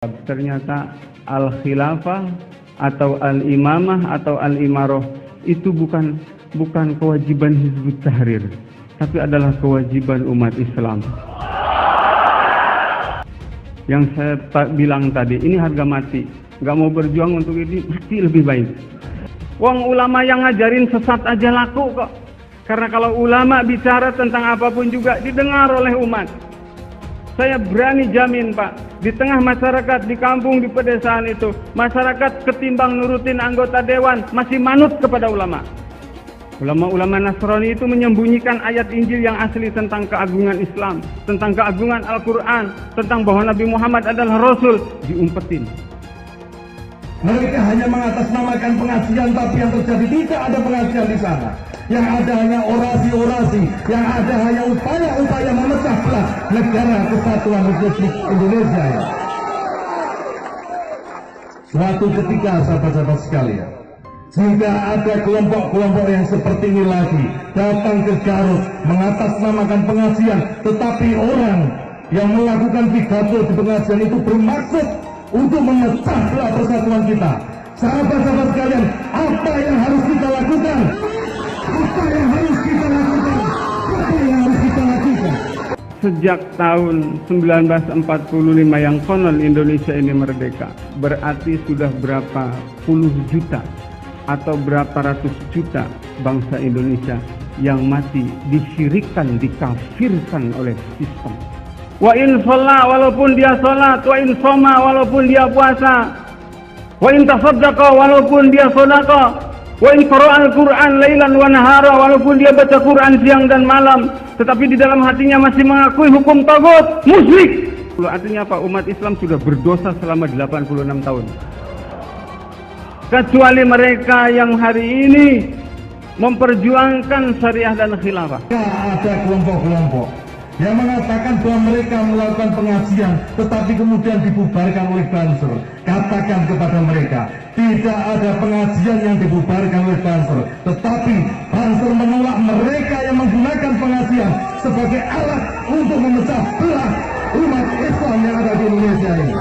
Ternyata al-khilafah atau al-imamah atau al-imaroh itu bukan kewajiban Hizbut Tahrir, tapi adalah kewajiban umat Islam. Yang saya bilang tadi, ini harga mati. Gak mau berjuang untuk ini, mati lebih baik. Wong ulama yang ngajarin sesat aja laku kok. Karena kalau ulama bicara tentang apapun juga didengar oleh umat. Saya berani jamin Pak, di tengah masyarakat, di kampung, di pedesaan itu, masyarakat ketimbang nurutin anggota dewan, masih manut kepada ulama. Ulama-ulama Nasrani itu menyembunyikan ayat Injil yang asli tentang keagungan Islam, tentang keagungan Al-Quran, tentang bahwa Nabi Muhammad adalah Rasul, diumpetin. Mereka hanya mengatasnamakan pengajian, tapi yang terjadi tidak ada pengajian di sana. Yang ada hanya orasi-orasi, yang ada hanya upaya-upaya memecah belah negara kesatuan Republik Indonesia. Suatu ketika, sahabat-sahabat sekalian, jika ada kelompok-kelompok yang seperti ini lagi datang ke Garut mengatasnamakan pengajian, tetapi orang yang melakukan pidato di pengajian itu bermaksud untuk memecah belah persatuan kita. Sahabat-sahabat sekalian, apa yang harus kita lakukan? Apa yang harus kita lakukan? Apa yang harus kita lakukan? Sejak tahun 1945 yang konon Indonesia ini merdeka, berarti sudah berapa puluh juta atau berapa ratus juta bangsa Indonesia yang mati disyirikkan, dikafirkan oleh sistem. Wa in sholat, walaupun dia sholat, wa in soma, walaupun dia puasa, wa in tasaddaqa, walaupun dia sedekah, wa in qara'a al-Qur'an lailan wa nahara, walaupun dia baca Quran siang dan malam, tetapi di dalam hatinya masih mengakui hukum tagut, musyrik. Artinya apa? Umat Islam sudah berdosa selama 86 tahun. Kecuali mereka yang hari ini memperjuangkan syariah dan khilafah. Ada kelompok-kelompok yang mengatakan bahwa mereka melakukan pengajian tetapi kemudian dibubarkan oleh Banser. Katakan kepada mereka, tidak ada pengajian yang dibubarkan oleh Banser, tetapi Banser menolak mereka yang menggunakan pengajian sebagai alat untuk memecah belah umat Islam yang ada di Indonesia ini.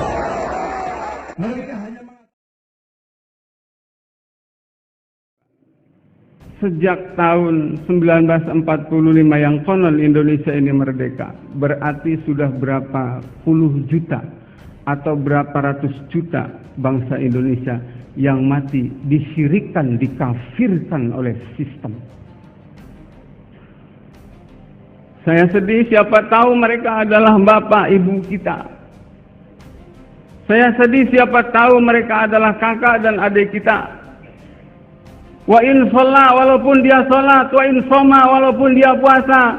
Mereka hanya Sejak tahun 1945 yang konon Indonesia ini merdeka, berarti sudah berapa puluh juta atau berapa ratus juta bangsa Indonesia yang mati disyirikkan, dikafirkan oleh sistem. Saya sedih, siapa tahu mereka adalah bapak ibu kita. Saya sedih, siapa tahu mereka adalah kakak dan adik kita. Wa in sholat, walaupun dia sholat, wa in soma, walaupun dia puasa,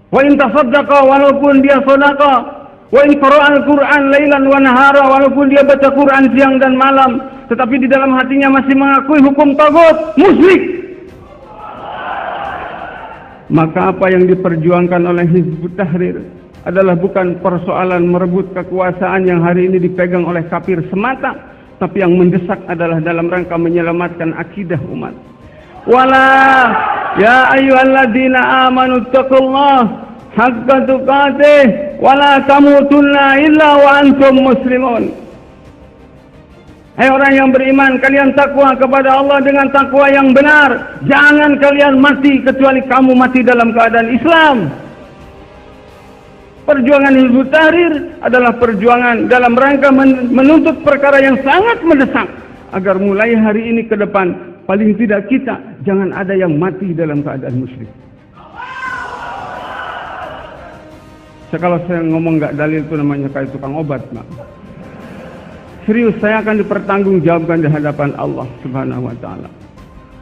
wa in tasaddaqa, walaupun dia sedekah, wa in qara'a al-Qur'an lailan wa nahara, walaupun dia baca Quran siang dan malam, tetapi di dalam hatinya masih mengakui hukum tagut, musyrik. Maka apa yang diperjuangkan oleh Hizbut Tahrir adalah bukan persoalan merebut kekuasaan yang hari ini dipegang oleh kafir semata, tapi yang mendesak adalah dalam rangka menyelamatkan akidah umat. Wala ya ayyuhalladzina amanu taqullaha haqqa tuqatih wala tamutunna illa wa antum muslimun. Hai orang yang beriman, kalian takwa kepada Allah dengan takwa yang benar. Jangan kalian mati kecuali kamu mati dalam keadaan Islam. Perjuangan Hizbut Tahrir adalah perjuangan dalam rangka menuntut perkara yang sangat mendesak, agar mulai hari ini ke depan, paling tidak kita jangan ada yang mati dalam keadaan musyrik. Kalau saya ngomong nggak dalil itu namanya kayak tukang obat, Mak. Serius, saya akan dipertanggungjawabkan di hadapan Allah Subhanahu wa Ta'ala.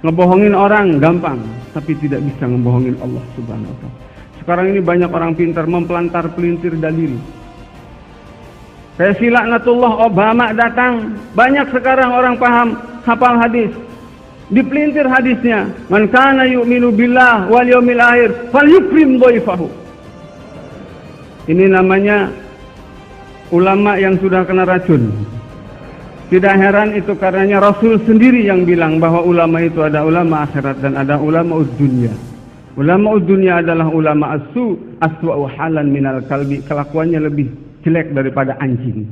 Ngebohongin orang gampang, tapi tidak bisa ngebohongin Allah Subhanahu wa Ta'ala. Sekarang ini banyak orang pintar memplantar pelintir dalil. Kayak si laknatullah Obama datang, banyak sekarang orang paham hafal hadis. Dipelintir hadisnya, man kana yu'minu billah wal yaumil akhir falyukrim dhaifahu. Ini namanya ulama yang sudah kena racun. Tidak heran itu karenanya Rasul sendiri yang bilang bahwa ulama itu ada ulama akhirat dan ada ulama dunia. Ulama dunia adalah ulama aswa'u halan minal kalbi, kelakuannya lebih jelek daripada anjing.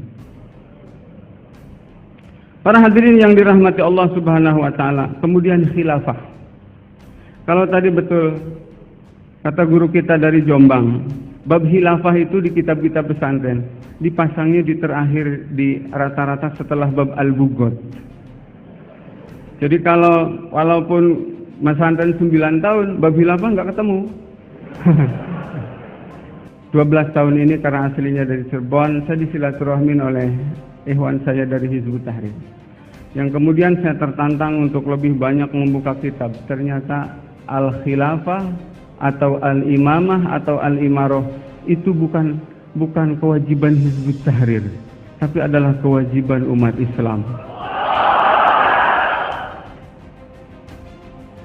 Para hadirin yang dirahmati Allah Subhanahu wa taala, kemudian khilafah. Kalau tadi betul kata guru kita dari Jombang, bab khilafah itu di kitab-kitab pesantren dipasangnya di terakhir di rata-rata setelah bab Al-Bughot. Jadi kalau walaupun pesantren 9 tahun, bab khilafah nggak ketemu. 12 tahun ini karena aslinya dari Cirebon, saya disilaturahmin oleh ikhwan saya dari Hizbut Tahrir. Yang kemudian saya tertantang untuk lebih banyak membuka kitab. Ternyata Al-Khilafah atau Al-Imamah atau Al-Imaroh itu bukan kewajiban Hizbut Tahrir, tapi adalah kewajiban umat Islam.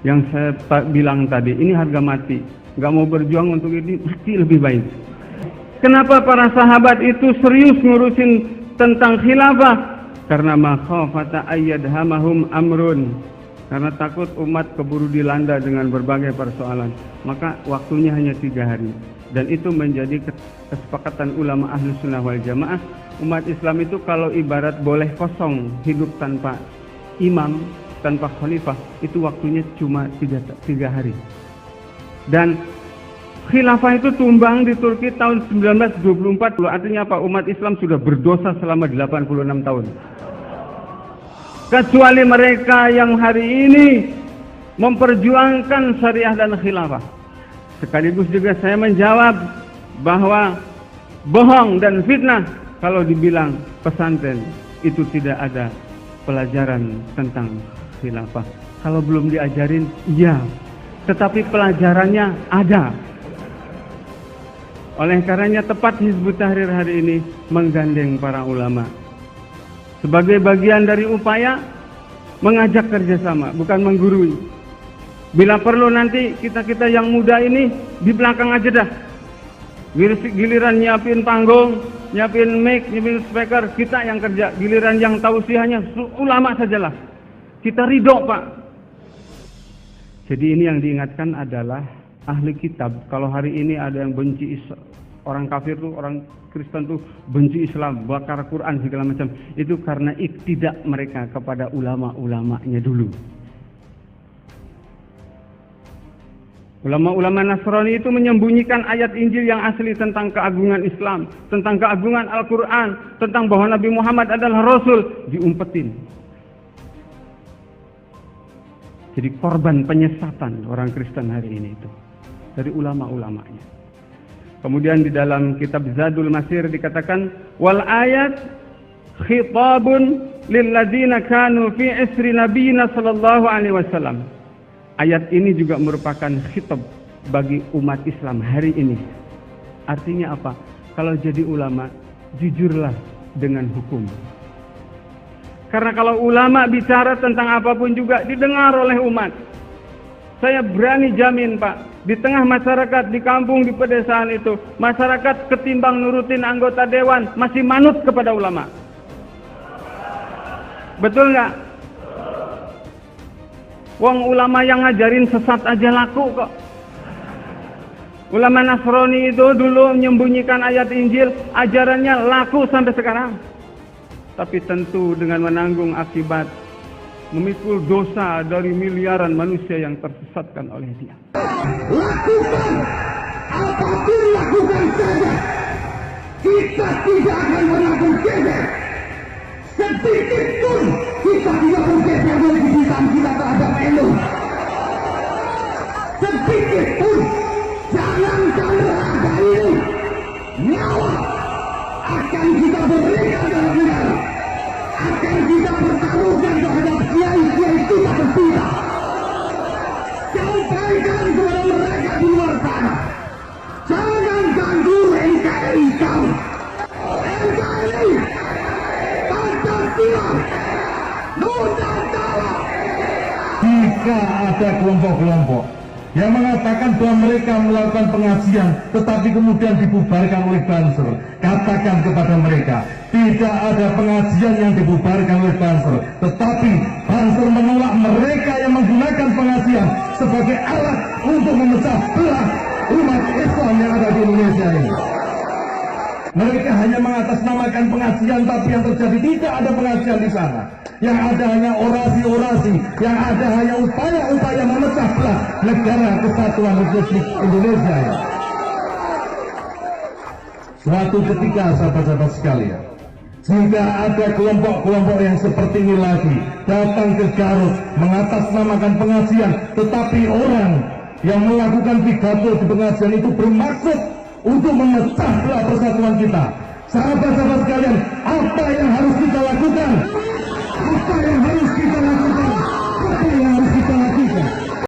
Yang saya bilang tadi, ini harga mati. Gak mau berjuang untuk ini, mati lebih baik. Kenapa para sahabat itu serius ngurusin tentang khilafah? Karena makhafata ayyadhamahum amrun. Karena takut umat keburu dilanda dengan berbagai persoalan. Maka waktunya hanya 3 hari. Dan itu menjadi kesepakatan ulama Ahlus Sunnah wal Jamaah. Umat Islam itu kalau ibarat boleh kosong hidup tanpa imam, tanpa khalifah, itu waktunya cuma 3 hari. Dan khilafah itu tumbang di Turki tahun 1924. Artinya apa? Umat Islam sudah berdosa selama 86 tahun. Kecuali mereka yang hari ini memperjuangkan syariah dan khilafah. Sekaligus juga saya menjawab bahwa bohong dan fitnah kalau dibilang pesantren itu tidak ada pelajaran tentang khilafah. Kalau belum diajarin, iya, tetapi pelajarannya ada. Oleh karenanya tepat Hizbut Tahrir hari ini menggandeng para ulama sebagai bagian dari upaya mengajak kerjasama, bukan menggurui. Bila perlu nanti kita yang muda ini di belakang aja dah. Giliran nyiapin panggung, nyiapin mic, nyiapin speaker, kita yang kerja. Giliran yang tausiahnya ulama sajalah. Kita ridho, Pak. Jadi ini yang diingatkan adalah ahli kitab. Kalau hari ini ada yang benci orang kafir tuh, orang Kristen tuh benci Islam, bakar Quran segala macam. Itu karena iktidak mereka kepada ulama-ulamanya dulu. Ulama-ulama Nasrani itu menyembunyikan ayat Injil yang asli tentang keagungan Islam, tentang keagungan Al-Quran, tentang bahwa Nabi Muhammad adalah Rasul, diumpetin. Jadi korban penyesatan orang Kristen hari ini itu dari ulama-ulamanya. Kemudian di dalam kitab Zadul Masir dikatakan wal ayat khitabun lil ladzina kanu fi isri nabiyina sallallahu alaihi wasallam. Ayat ini juga merupakan khitab bagi umat Islam hari ini. Artinya apa? Kalau jadi ulama, jujurlah dengan hukum. Karena kalau ulama bicara tentang apapun juga didengar oleh umat. Saya berani jamin, Pak, di tengah masyarakat, di kampung, di pedesaan itu, masyarakat ketimbang nurutin anggota dewan, masih manut kepada ulama. Betul nggak? Wong ulama yang ngajarin sesat aja laku kok. Ulama Nasrani itu dulu menyembunyikan ayat Injil, ajarannya laku sampai sekarang. Tapi tentu dengan menanggung akibat memikul dosa dari miliaran manusia yang tersesatkan oleh dia. Lakukan apapun, lakukan saja. Kita tidak akan pernah bergeser sedikit pun. Kita tidak bergeser dari kecintaan kita terhadap ilmu. Sedikit pun. Jangankan harga ini, nyawa akan kita berikan dalam negara. Akan kita pertaruhkan terhadap kiai-kiai kita berbeda. Sampaikan kepada mereka di luar sana, jangan ganggu NKRI kamu. NKRI Pancasila Nusantara. Jika ada kelompok-kelompok yang mengatakan bahwa mereka melakukan pengajian tetapi kemudian dibubarkan oleh Banser, katakan kepada mereka, tidak ada pengajian yang dibubarkan oleh Banser, tetapi Banser menolak mereka yang menggunakan pengajian sebagai alat untuk memecah belah umat Islam yang ada di Indonesia ini. Mereka hanya mengatasnamakan pengajian, tapi yang terjadi tidak ada pengajian di sana. Yang ada hanya orasi-orasi, yang ada hanya upaya-upaya memecah belah negara kesatuan Republik Indonesia. Suatu ketika, sahabat-sahabat sekalian, jika ada kelompok-kelompok yang seperti ini lagi datang ke Garut mengatasnamakan pengajian, tetapi orang yang melakukan pidato di pengajian itu bermaksud untuk memecah belah persatuan kita. Sahabat-sahabat sekalian, apa yang harus kita lakukan? Apa yang harus kita lakukan? Apa yang harus